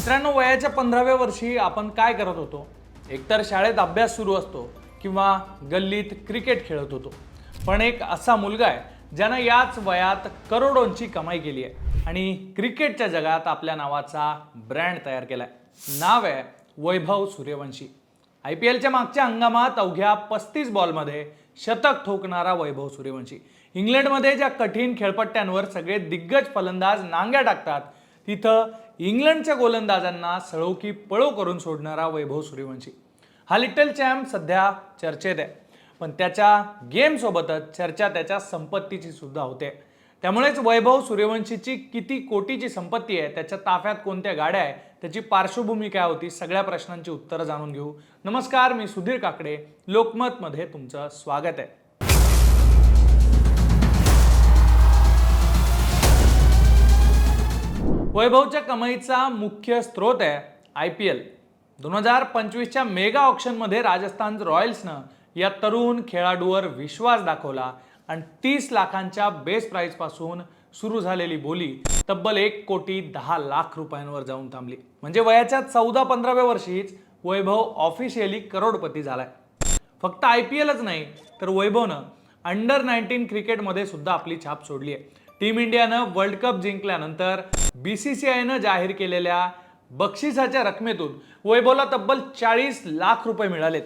मित्रांनो, वयाच्या 15व्या वर्षी आपण काय करत होतो? एकतर शाळेत अभ्यास सुरू असतो किंवा गल्लीत क्रिकेट खेळत होतो. पण एक असा मुलगा आहे ज्यानं याच वयात करोडोंची कमाई केली आहे आणि क्रिकेटच्या जगात आपल्या नावाचा ब्रँड तयार केलाय. नाव आहे वैभव सूर्यवंशी. IPLच्या मागच्या हंगामात अवघ्या 35 बॉलमध्ये शतक ठोकणारा वैभव सूर्यवंशी. इंग्लंडमध्ये ज्या कठीण खेळपट्ट्यांवर सगळे दिग्गज फलंदाज नांग्या टाकतात, तिथं इंग्लंडच्या गोलंदाजांना सळो की पळो करून सोडणारा वैभव सूर्यवंशी. हा लिटल चॅम्प सध्या चर्चेत आहे, पण त्याच्या गेमसोबतच चर्चा त्याच्या संपत्तीची सुद्धा होते. त्यामुळेच वैभव सूर्यवंशीची किती कोटीची संपत्ती आहे, त्याच्या ताफ्यात कोणत्या गाड्या आहे, त्याची पार्श्वभूमी काय होती, सगळ्या प्रश्नांची उत्तरं जाणून घेऊ. नमस्कार, मी सुधीर काकडे. लोकमतमध्ये तुमचं स्वागत आहे. वैभवच्या कमाईचा मुख्य स्रोत आहे IPL. 2025च्या मेगा ऑक्शनमध्ये राजस्थान रॉयल्सनं या तरुण खेळाडूवर विश्वास दाखवला आणि 30 लाखांच्या बेस प्राइस पासून सुरू झालेली बोली तब्बल 1,10,00,000 रुपयांवर जाऊन थांबली. म्हणजे वयाच्या 14-15व्या वर्षीच वैभव ऑफिशियली करोडपती झालाय. फक्त IPLच नाही, तर वैभवनं अंडर 19 क्रिकेटमध्ये सुद्धा आपली छाप सोडली आहे. टीम इंडियानं वर्ल्ड कप जिंकल्यानंतर BCCIनं जाहीर केलेल्या बक्षिसाच्या रकमेतून वैभवला तब्बल 40 लाख रुपये मिळालेत.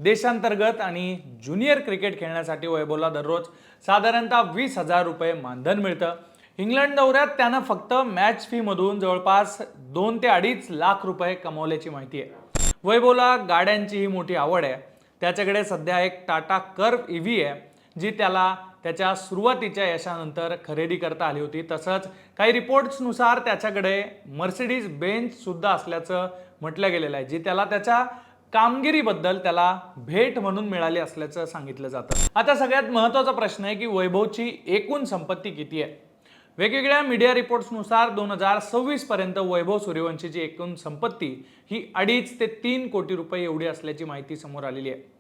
देशांतर्गत आणि ज्युनियर क्रिकेट खेळण्यासाठी वैभवला दररोज साधारणतः 20,000 रुपये मानधन मिळतं. इंग्लंड दौऱ्यात त्यानं फक्त मॅच फी मधून जवळपास 2 ते 2.5 लाख रुपये कमावल्याची माहिती आहे. वैभवला गाड्यांचीही मोठी आवड आहे. त्याच्याकडे सध्या एक टाटा कर्व EV आहे, जी त्याला त्याच्या सुरुवातीच्या यशानंतर खरेदी करता आली होती. तसंच काही रिपोर्ट्सनुसार त्याच्याकडे मर्सिडीज बेंच सुद्धा असल्याचं म्हटलं गेलेलं आहे, जी त्याला त्याच्या कामगिरीबद्दल त्याला भेट म्हणून मिळाली असल्याचं सांगितलं जातं. आता सगळ्यात महत्त्वाचा प्रश्न आहे की वैभवची एकूण संपत्ती किती आहे. वेगवेगळ्या मीडिया रिपोर्ट्सनुसार 2026 पर्यंत वैभव सूर्यवंशीची एकूण संपत्ती ही 2.5 ते 3 कोटी रुपये एवढी असल्याची माहिती समोर आलेली आहे.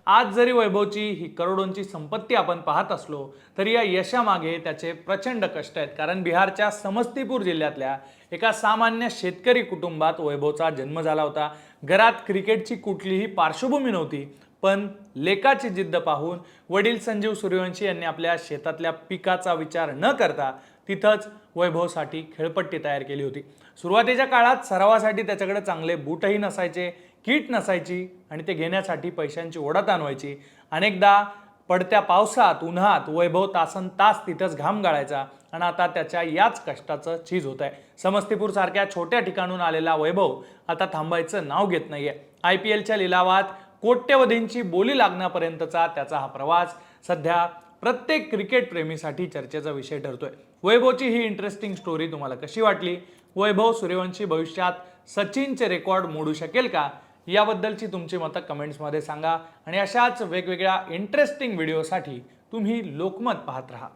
आज जरी वैभवची ही करोडोंची संपत्ती आपण पाहत असलो तरी या यशामागे त्याचे प्रचंड कष्ट आहेत. कारण बिहारच्या समस्तीपूर जिल्ह्यातल्या एका सामान्य शेतकरी कुटुंबात वैभवचा जन्म झाला होता. घरात क्रिकेटची कुठलीही पार्श्वभूमी नव्हती, पण लेकाची जिद्द पाहून वडील संजीव सूर्यवंशी यांनी आपल्या शेतातल्या पिकाचा विचार न करता तिथंच वैभवसाठी खेळपट्टी तयार केली होती. सुरुवातीच्या काळात सरावासाठी त्याच्याकडे चांगले बूटही नसायचे, किट नसायची आणि ते घेण्यासाठी पैशांची ओढाताण व्हायची. अनेकदा पडत्या पावसात उन्हात वैभव तासनतास तिथंच घाम गाळायचा आणि आता त्याच्या याच कष्टाचं चीज होत आहे. समस्तीपूर सारख्या छोट्या ठिकाणून आलेला वैभव आता थांबायचं नाव घेत नाहीये. IPLच्या लिलावात कोट्यवधींची बोली लागण्यापर्यंतचा त्याचा हा प्रवास सध्या प्रत्येक क्रिकेट प्रेमीसाठी चर्चेचा विषय ठरतोय. वैभवची ही इंटरेस्टिंग स्टोरी तुम्हाला कशी वाटली? वैभव सूर्यवंशी भविष्यात सचिनचे रेकॉर्ड मोडू शकेल का? याबद्दलची तुमची मतं कमेंट्समध्ये सांगा आणि अशाच वेगवेगळ्या इंटरेस्टिंग व्हिडिओसाठी तुम्ही लोकमत पाहत राहा.